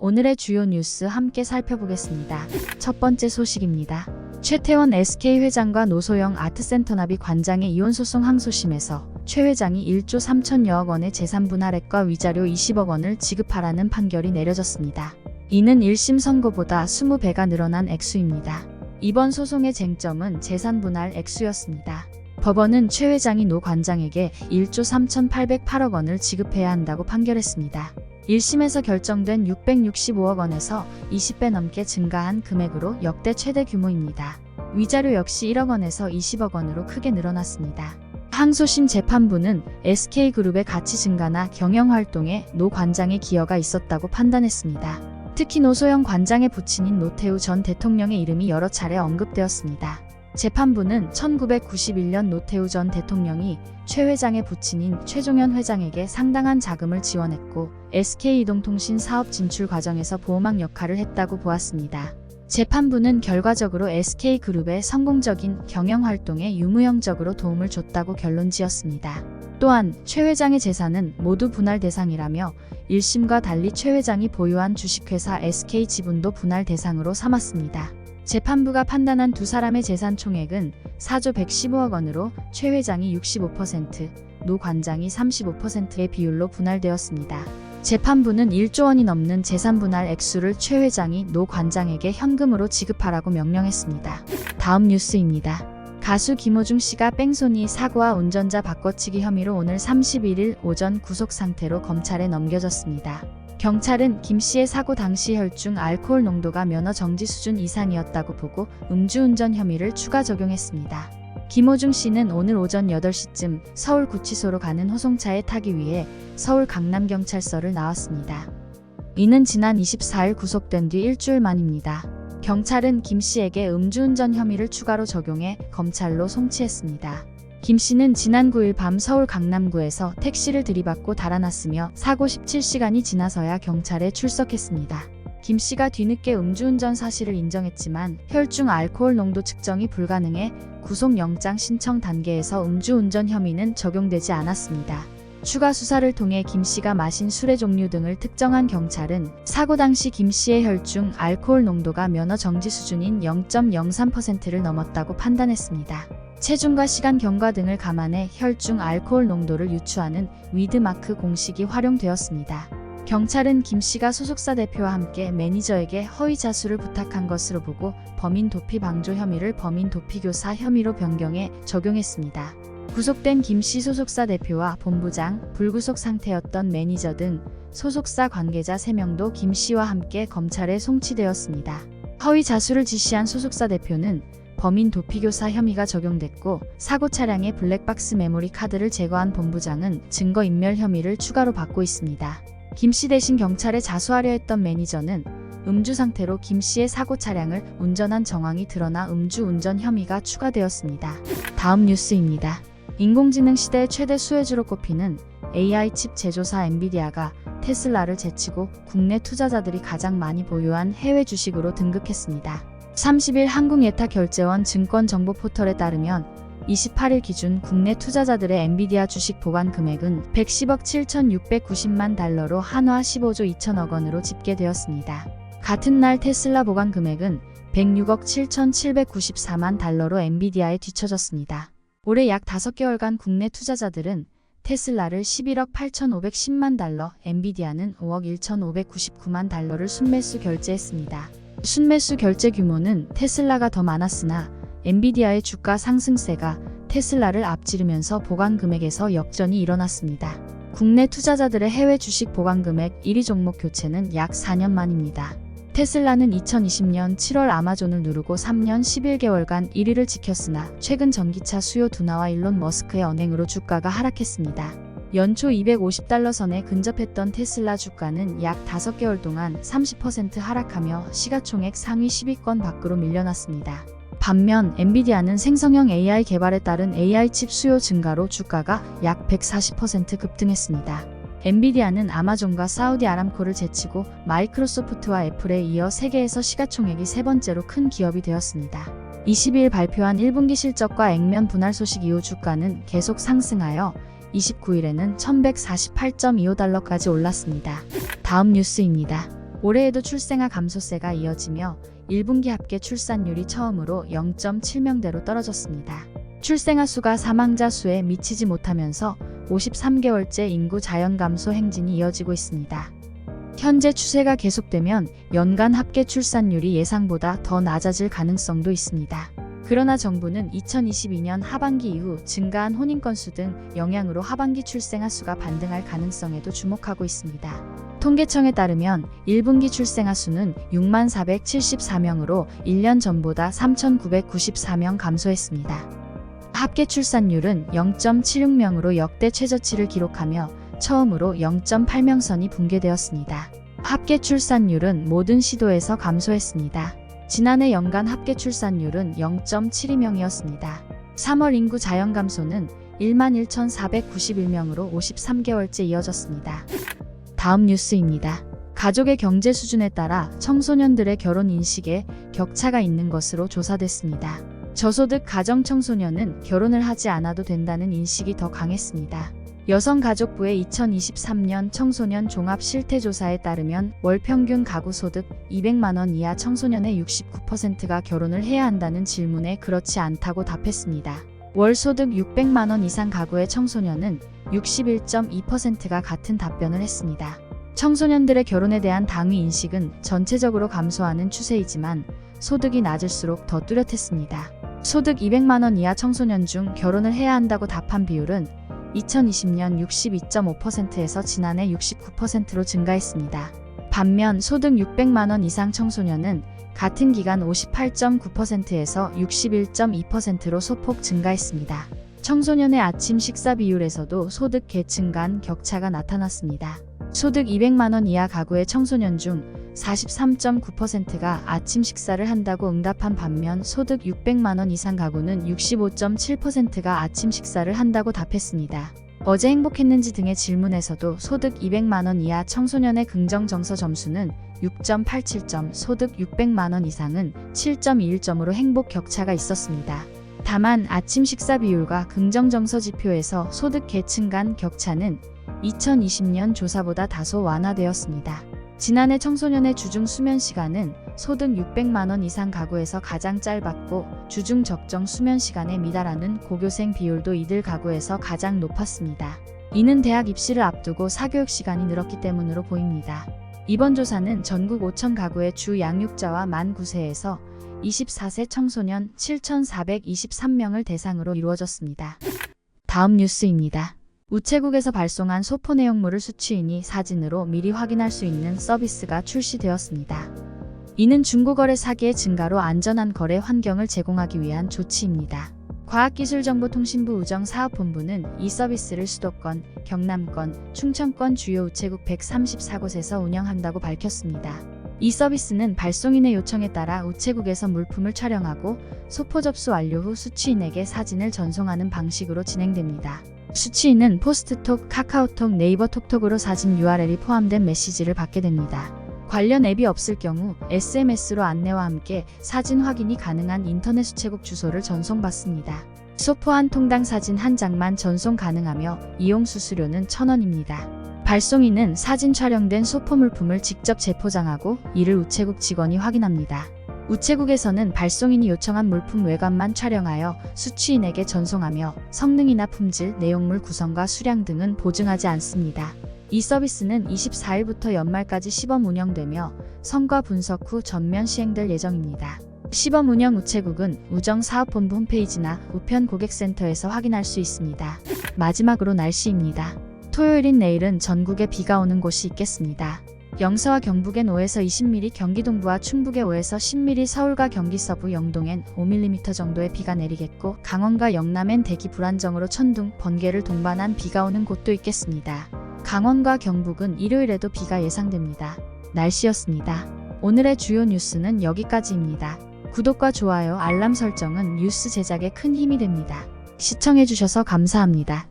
오늘의 주요 뉴스 함께 살펴보겠습니다. 첫 번째 소식입니다. 최태원 SK 회장과 노소영 아트센터나비 관장의 이혼 소송 항소심에서 최 회장이 1조 3천여억 원의 재산 분할액과 위자료 20억 원을 지급하라는 판결이 내려졌습니다. 이는 1심 선고보다 20배가 늘어난 액수입니다. 이번 소송의 쟁점은 재산 분할 액수였습니다. 법원은 최 회장이 노 관장에게 1조 3,808억 원을 지급해야 한다고 판결했습니다. 1심에서 결정된 665억 원에서 20배 넘게 증가한 금액으로 역대 최대 규모입니다. 위자료 역시 1억 원에서 20억 원으로 크게 늘어났습니다. 항소심 재판부는 SK그룹의 가치 증가나 경영활동에 노 관장의 기여가 있었다고 판단했습니다. 특히 노소영 관장의 부친인 노태우 전 대통령의 이름이 여러 차례 언급되었습니다. 재판부는 1991년 노태우 전 대통령이 최 회장의 부친인 최종현 회장에게 상당한 자금을 지원했고 SK이동통신 사업 진출 과정에서 보호막 역할을 했다고 보았습니다. 재판부는 결과적으로 SK그룹의 성공적인 경영활동에 유무형적으로 도움을 줬다고 결론지었습니다. 또한 최 회장의 재산은 모두 분할 대상이라며 1심과 달리 최 회장이 보유한 주식회사 SK 지분도 분할 대상으로 삼았습니다. 재판부가 판단한 두 사람의 재산 총액은 4조 115억 원으로 최 회장이 65%, 노 관장이 35%의 비율로 분할되었습니다. 재판부는 1조 원이 넘는 재산 분할 액수를 최 회장이 노 관장에게 현금으로 지급하라고 명령했습니다. 다음 뉴스입니다. 가수 김호중 씨가 뺑소니 사고와 운전자 바꿔치기 혐의로 오늘 31일 오전 구속 상태로 검찰에 넘겨졌습니다. 경찰은 김 씨의 사고 당시 혈중 알코올 농도가 면허 정지 수준 이상이었다고 보고 음주운전 혐의를 추가 적용했습니다. 김호중 씨는 오늘 오전 8시쯤 서울 구치소로 가는 호송차에 타기 위해 서울 강남경찰서를 나왔습니다. 이는 지난 24일 구속된 뒤 일주일 만입니다. 경찰은 김 씨에게 음주운전 혐의를 추가로 적용해 검찰로 송치했습니다. 김 씨는 지난 9일 밤 서울 강남구에서 택시를 들이받고 달아났으며 사고 17시간이 지나서야 경찰에 출석했습니다. 김 씨가 뒤늦게 음주운전 사실을 인정했지만 혈중 알코올 농도 측정이 불가능해 구속영장 신청 단계에서 음주운전 혐의는 적용되지 않았습니다. 추가 수사를 통해 김 씨가 마신 술의 종류 등을 특정한 경찰은 사고 당시 김 씨의 혈중 알코올 농도가 면허 정지 수준인 0.03%를 넘었다고 판단했습니다. 체중과 시간 경과 등을 감안해 혈중 알코올 농도를 유추하는 위드마크 공식이 활용되었습니다. 경찰은 김 씨가 소속사 대표와 함께 매니저에게 허위 자수를 부탁한 것으로 보고 범인 도피 방조 혐의를 범인 도피 교사 혐의로 변경해 적용했습니다. 구속된 김 씨 소속사 대표와 본부장, 불구속 상태였던 매니저 등 소속사 관계자 3명도 김 씨와 함께 검찰에 송치되었습니다. 허위 자수를 지시한 소속사 대표는 범인 도피교사 혐의가 적용됐고 사고 차량의 블랙박스 메모리 카드를 제거한 본부장은 증거인멸 혐의를 추가로 받고 있습니다. 김 씨 대신 경찰에 자수하려 했던 매니저는 음주 상태로 김 씨의 사고 차량을 운전한 정황이 드러나 음주운전 혐의가 추가되었습니다. 다음 뉴스입니다. 인공지능 시대의 최대 수혜주로 꼽히는 AI 칩 제조사 엔비디아가 테슬라를 제치고 국내 투자자들이 가장 많이 보유한 해외 주식으로 등극했습니다. 30일 한국예탁결제원 증권정보 포털에 따르면 28일 기준 국내 투자자들의 엔비디아 주식 보관 금액은 110억 7,690만 달러로 한화 15조 2천억 원으로 집계되었습니다. 같은 날 테슬라 보관 금액은 106억 7,794만 달러로 엔비디아에 뒤처졌습니다. 올해 약 5개월간 국내 투자자들은 테슬라를 11억 8,510만 달러, 엔비디아는 5억 1,599만 달러를 순매수 결제했습니다. 순매수 결제 규모는 테슬라가 더 많았으나 엔비디아의 주가 상승세가 테슬라를 앞지르면서 보관 금액에서 역전이 일어났습니다. 국내 투자자들의 해외 주식 보관 금액 1위 종목 교체는 약 4년 만입니다. 테슬라는 2020년 7월 아마존을 누르고 3년 11개월간 1위를 지켰으나 최근 전기차 수요 둔화와 일론 머스크의 언행으로 주가가 하락했습니다. 연초 250달러 선에 근접했던 테슬라 주가는 약 5개월 동안 30% 하락하며 시가총액 상위 10위권 밖으로 밀려났습니다. 반면 엔비디아는 생성형 AI 개발에 따른 AI 칩 수요 증가로 주가가 약 140% 급등했습니다. 엔비디아는 아마존과 사우디 아람코를 제치고 마이크로소프트와 애플에 이어 세계에서 시가총액이 3번째로 큰 기업이 되었습니다. 20일 발표한 1분기 실적과 액면 분할 소식 이후 주가는 계속 상승하여 29일에는 1148.25달러까지 올랐습니다. 다음 뉴스입니다. 올해에도 출생아 감소세가 이어지며 1분기 합계 출산율이 처음으로 0.7명대로 떨어졌습니다. 출생아 수가 사망자 수에 미치지 못하면서 53개월째 인구 자연 감소 행진이 이어지고 있습니다. 현재 추세가 계속되면 연간 합계 출산율이 예상보다 더 낮아질 가능성도 있습니다. 그러나 정부는 2022년 하반기 이후 증가한 혼인 건수 등 영향으로 하반기 출생아 수가 반등할 가능성에도 주목하고 있습니다. 통계청에 따르면 1분기 출생아 수는 6474명으로 1년 전보다 3994명 감소했습니다. 합계 출산율은 0.76명으로 역대 최저치를 기록하며 처음으로 0.8명선이 붕괴되었습니다. 합계 출산율은 모든 시도에서 감소했습니다. 지난해 연간 합계 출산율은 0.72명이었습니다. 3월 인구 자연 감소는 11,491명으로 53개월째 이어졌습니다. 다음 뉴스입니다. 가족의 경제 수준에 따라 청소년들의 결혼 인식에 격차가 있는 것으로 조사됐습니다. 저소득 가정 청소년은 결혼을 하지 않아도 된다는 인식이 더 강했습니다. 여성가족부의 2023년 청소년 종합실태조사에 따르면 월 평균 가구 소득 200만원 이하 청소년의 69%가 결혼을 해야 한다는 질문에 그렇지 않다고 답했습니다. 월 소득 600만원 이상 가구의 청소년은 61.2%가 같은 답변을 했습니다. 청소년들의 결혼에 대한 당위 인식은 전체적으로 감소하는 추세이지만 소득이 낮을수록 더 뚜렷했습니다. 소득 200만원 이하 청소년 중 결혼을 해야 한다고 답한 비율은 2020년 62.5%에서 지난해 69%로 증가했습니다. 반면 소득 600만원 이상 청소년은 같은 기간 58.9%에서 61.2%로 소폭 증가했습니다. 청소년의 아침 식사 비율에서도 소득 계층 간 격차가 나타났습니다. 소득 200만원 이하 가구의 청소년 중 43.9%가 아침 식사를 한다고 응답한 반면 소득 600만원 이상 가구는 65.7%가 아침 식사를 한다고 답했습니다. 어제 행복했는지 등의 질문에서도 소득 200만원 이하 청소년의 긍정 정서 점수는 6.87점, 소득 600만원 이상은 7.21점으로 행복 격차가 있었습니다. 다만 아침 식사 비율과 긍정 정서 지표에서 소득 계층 간 격차는 2020년 조사보다 다소 완화되었습니다. 지난해 청소년의 주중 수면 시간은 소득 600만원 이상 가구에서 가장 짧았고 주중 적정 수면 시간에 미달하는 고교생 비율도 이들 가구에서 가장 높았습니다. 이는 대학 입시를 앞두고 사교육 시간이 늘었기 때문으로 보입니다. 이번 조사는 전국 5천 가구의 주 양육자와 만 9세에서 24세 청소년 7,423명을 대상으로 이루어졌습니다. 다음 뉴스입니다. 우체국에서 발송한 소포 내용물을 수취인이 사진으로 미리 확인할 수 있는 서비스가 출시되었습니다. 이는 중고거래 사기의 증가로 안전한 거래 환경을 제공하기 위한 조치입니다. 과학기술정보통신부 우정사업본부는 이 서비스를 수도권, 경남권, 충청권 주요 우체국 134곳에서 운영한다고 밝혔습니다. 이 서비스는 발송인의 요청에 따라 우체국에서 물품을 촬영하고 소포 접수 완료 후 수취인에게 사진을 전송하는 방식으로 진행됩니다. 수취인은 포스트톡, 카카오톡, 네이버 톡톡으로 사진 URL이 포함된 메시지를 받게 됩니다. 관련 앱이 없을 경우 SMS로 안내와 함께 사진 확인이 가능한 인터넷 우체국 주소를 전송받습니다. 소포 한 통당 사진 한 장만 전송 가능하며 이용 수수료는 1,000원입니다. 발송인은 사진 촬영된 소포 물품을 직접 재포장하고 이를 우체국 직원이 확인합니다. 우체국에서는 발송인이 요청한 물품 외관만 촬영하여 수취인에게 전송하며 성능이나 품질, 내용물 구성과 수량 등은 보증하지 않습니다. 이 서비스는 24일부터 연말까지 시범 운영되며 성과 분석 후 전면 시행될 예정입니다. 시범 운영 우체국은 우정사업본부 홈페이지나 우편 고객센터에서 확인할 수 있습니다. 마지막으로 날씨입니다. 토요일인 내일은 전국에 비가 오는 곳이 있겠습니다. 영서와 경북엔 5에서 20mm, 경기 동부와 충북에 5에서 10mm, 서울과 경기 서부, 영동엔 5mm 정도의 비가 내리겠고 강원과 영남엔 대기 불안정으로 천둥, 번개를 동반한 비가 오는 곳도 있겠습니다. 강원과 경북은 일요일에도 비가 예상됩니다. 날씨였습니다. 오늘의 주요 뉴스는 여기까지입니다. 구독과 좋아요, 알람 설정은 뉴스 제작에 큰 힘이 됩니다. 시청해주셔서 감사합니다.